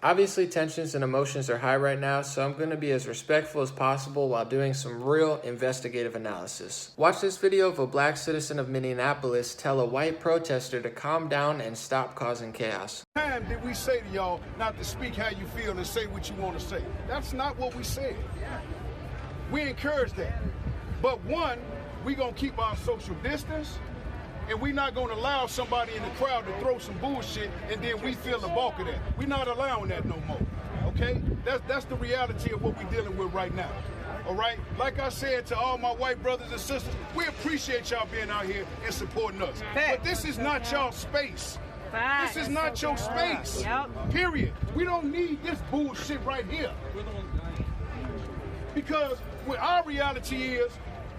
Obviously, tensions and emotions are high right now, so I'm going to be as respectful as possible while doing some real investigative analysis. Watch this video of a black citizen of Minneapolis tell a white protester to calm down and stop causing chaos. Time did we say to y'all not to speak how you feel and say what you want to say? That's not what we said. We encourage that. But one, we gonna keep our social distance, and we're not gonna allow somebody in the crowd to throw some bullshit and then we feel the bulk of that. We're not allowing that no more, okay? That's the reality of what we're dealing with right now, all right? Like I said to all my white brothers and sisters, we appreciate y'all being out here and supporting us. But this is not y'all space. This is not your space, period. We don't need this bullshit right here. Because what our reality is,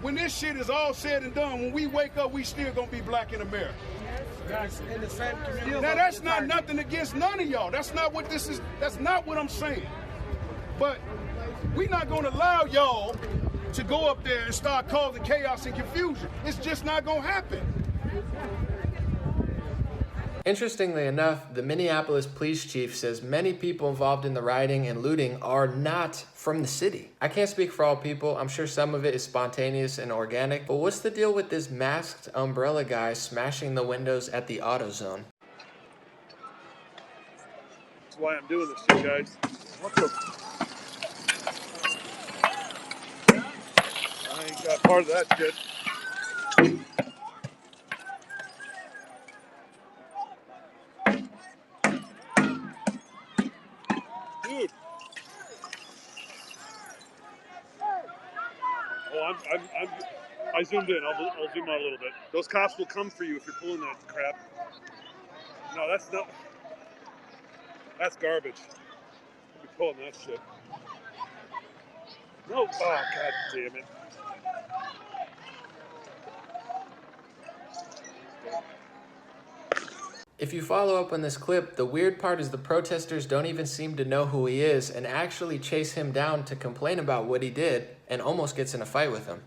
when this shit is all said and done, when we wake up, we still gonna be black in America. In the same community. Now that's not nothing against none of y'all. That's not what this is. That's not what I'm saying. But we're not gonna allow y'all to go up there and start causing chaos and confusion. It's just not gonna happen. Interestingly enough, the Minneapolis police chief says many people involved in the rioting and looting are not from the city. I can't speak for all people. I'm sure some of it is spontaneous and organic, but what's the deal with this masked umbrella guy smashing the windows at the AutoZone? That's why I'm doing this to you guys. What the? I ain't got part of that shit. Dude. Oh, I zoomed in. I'll zoom out a little bit. Those cops will come for you if you're pulling that crap. No, that's not. That's garbage. You're pulling that shit. No. Oh, god damn it. If you follow up on this clip, the weird part is the protesters don't even seem to know who he is and actually chase him down to complain about what he did and almost gets in a fight with him.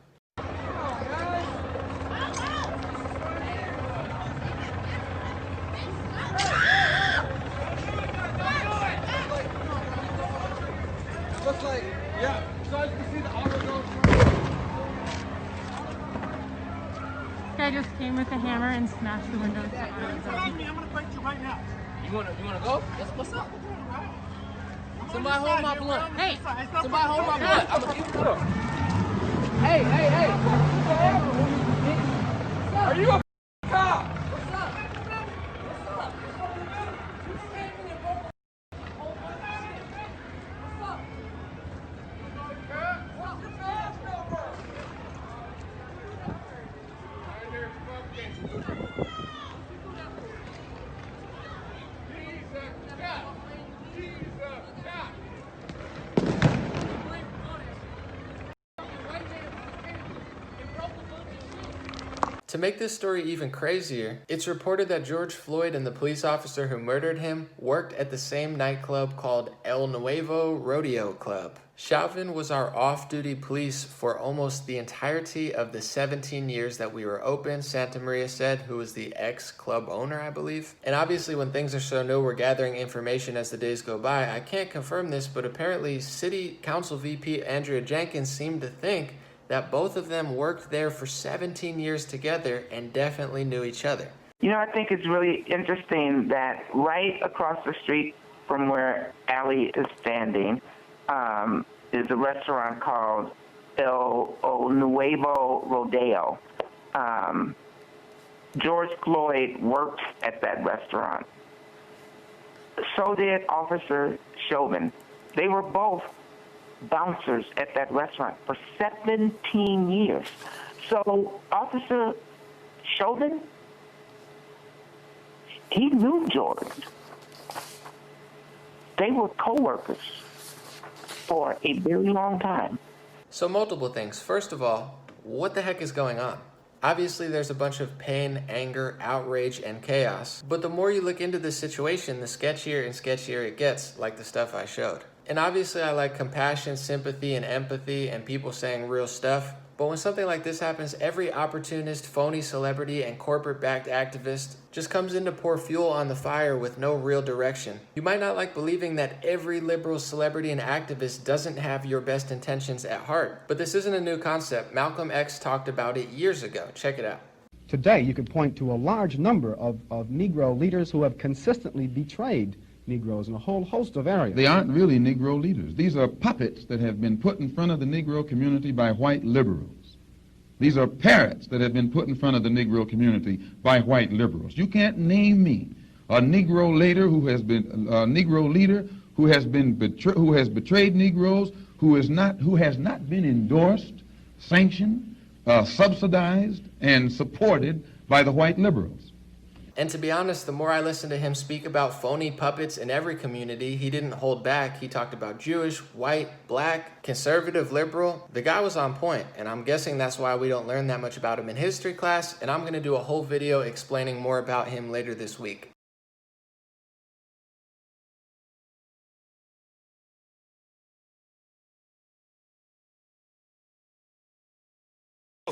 Looks like, yeah. So as you can see, the AutoZone. Guy just came with a hammer and smashed the windows. I'm gonna fight you right now. You wanna go? What's up? Somebody hold my blunt. Hey, somebody hold my blunt. I'm gonna keep it up. Hey. Are you a cop? What's up? To make this story even crazier, it's reported that George Floyd and the police officer who murdered him worked at the same nightclub called El Nuevo Rodeo Club. Chauvin was our off-duty police for almost the entirety of the 17 years that we were open, Santa Maria said, who was the ex-club owner, I believe. And obviously when things are so new, we're gathering information as the days go by. I can't confirm this, but apparently City Council VP Andrea Jenkins seemed to think that both of them worked there for 17 years together and definitely knew each other. You know, I think it's really interesting that right across the street from where Allie is standing is a restaurant called El Nuevo Rodeo. George Floyd worked at that restaurant. So did Officer Chauvin. They were both bouncers at that restaurant for 17 years. So Officer Chauvin, he knew George. They were co-workers for a very long time. So multiple things. First of all, what the heck is going on? Obviously, there's a bunch of pain, anger, outrage, and chaos. But the more you look into this situation, the sketchier and sketchier it gets, like the stuff I showed. And obviously, I like compassion, sympathy, and empathy, and people saying real stuff. But when something like this happens, every opportunist, phony celebrity, and corporate-backed activist just comes in to pour fuel on the fire with no real direction. You might not like believing that every liberal celebrity and activist doesn't have your best intentions at heart, but this isn't a new concept. Malcolm X talked about it years ago. Check it out. Today, you could point to a large number of Negro leaders who have consistently betrayed Negroes in a whole host of areas. They aren't really Negro leaders. These are puppets that have been put in front of the Negro community by white liberals. These are parrots that have been put in front of the Negro community by white liberals. You can't name me a Negro leader who has been betrayed Negroes, who has not been endorsed, sanctioned, subsidized, and supported by the white liberals. And to be honest, the more I listened to him speak about phony puppets in every community, he didn't hold back. He talked about Jewish, white, black, conservative, liberal. The guy was on point, and I'm guessing that's why we don't learn that much about him in history class, and I'm going to do a whole video explaining more about him later this week.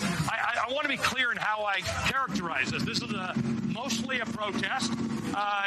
I want to be clear in how I characterize this. This is mostly a protest.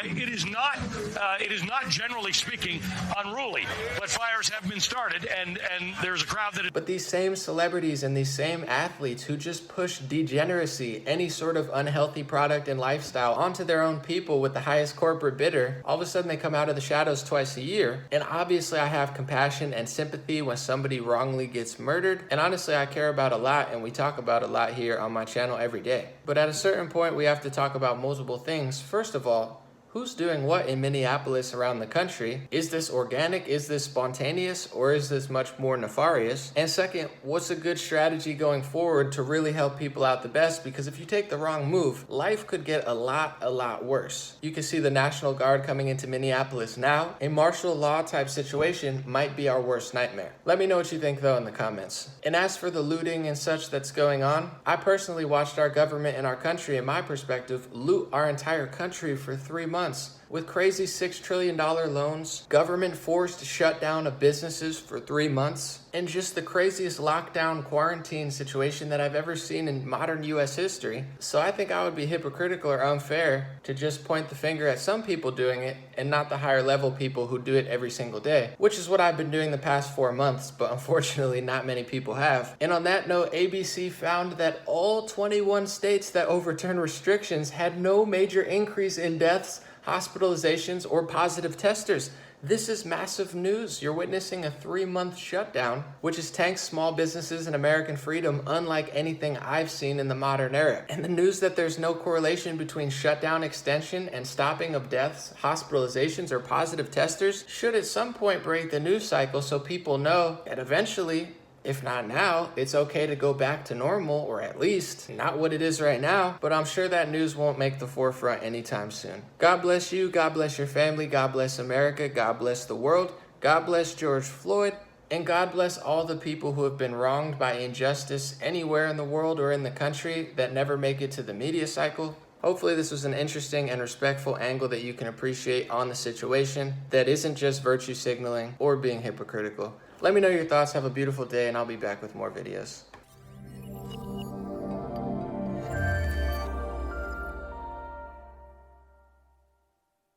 It is not generally speaking unruly, but fires have been started, and there's a crowd that. But these same celebrities and these same athletes who just push degeneracy, any sort of unhealthy product and lifestyle, onto their own people with the highest corporate bidder, all of a sudden they come out of the shadows twice a year. And obviously I have compassion and sympathy when somebody wrongly gets murdered. And honestly, I care about a lot, and we talk about a lot here on my channel every day. But at a certain point, we have to talk about multiple things. First of all, who's doing what in Minneapolis around the country? Is this organic? Is this spontaneous? Or is this much more nefarious? And second, what's a good strategy going forward to really help people out the best? Because if you take the wrong move, life could get a lot worse. You can see the National Guard coming into Minneapolis now. A martial law type situation might be our worst nightmare. Let me know what you think though in the comments. And as for the looting and such that's going on, I personally watched our government and our country, in my perspective, loot our entire country for 3 months. With crazy $6 trillion loans, government forced shutdown of businesses for 3 months, and just the craziest lockdown quarantine situation that I've ever seen in modern US history. So I think I would be hypocritical or unfair to just point the finger at some people doing it and not the higher level people who do it every single day, which is what I've been doing the past 4 months, but unfortunately not many people have. And on that note, ABC found that all 21 states that overturned restrictions had no major increase in deaths, hospitalizations, or positive testers. This is massive news. You're witnessing a 3-month shutdown, which has tanked small businesses and American freedom unlike anything I've seen in the modern era. And the news that there's no correlation between shutdown extension and stopping of deaths, hospitalizations, or positive testers should at some point break the news cycle so people know that eventually, if not now, it's okay to go back to normal, or at least not what it is right now, but I'm sure that news won't make the forefront anytime soon. God bless you, God bless your family, God bless America, God bless the world, God bless George Floyd, and God bless all the people who have been wronged by injustice anywhere in the world or in the country that never make it to the media cycle. Hopefully this was an interesting and respectful angle that you can appreciate on the situation that isn't just virtue signaling or being hypocritical. Let me know your thoughts. Have a beautiful day, and I'll be back with more videos.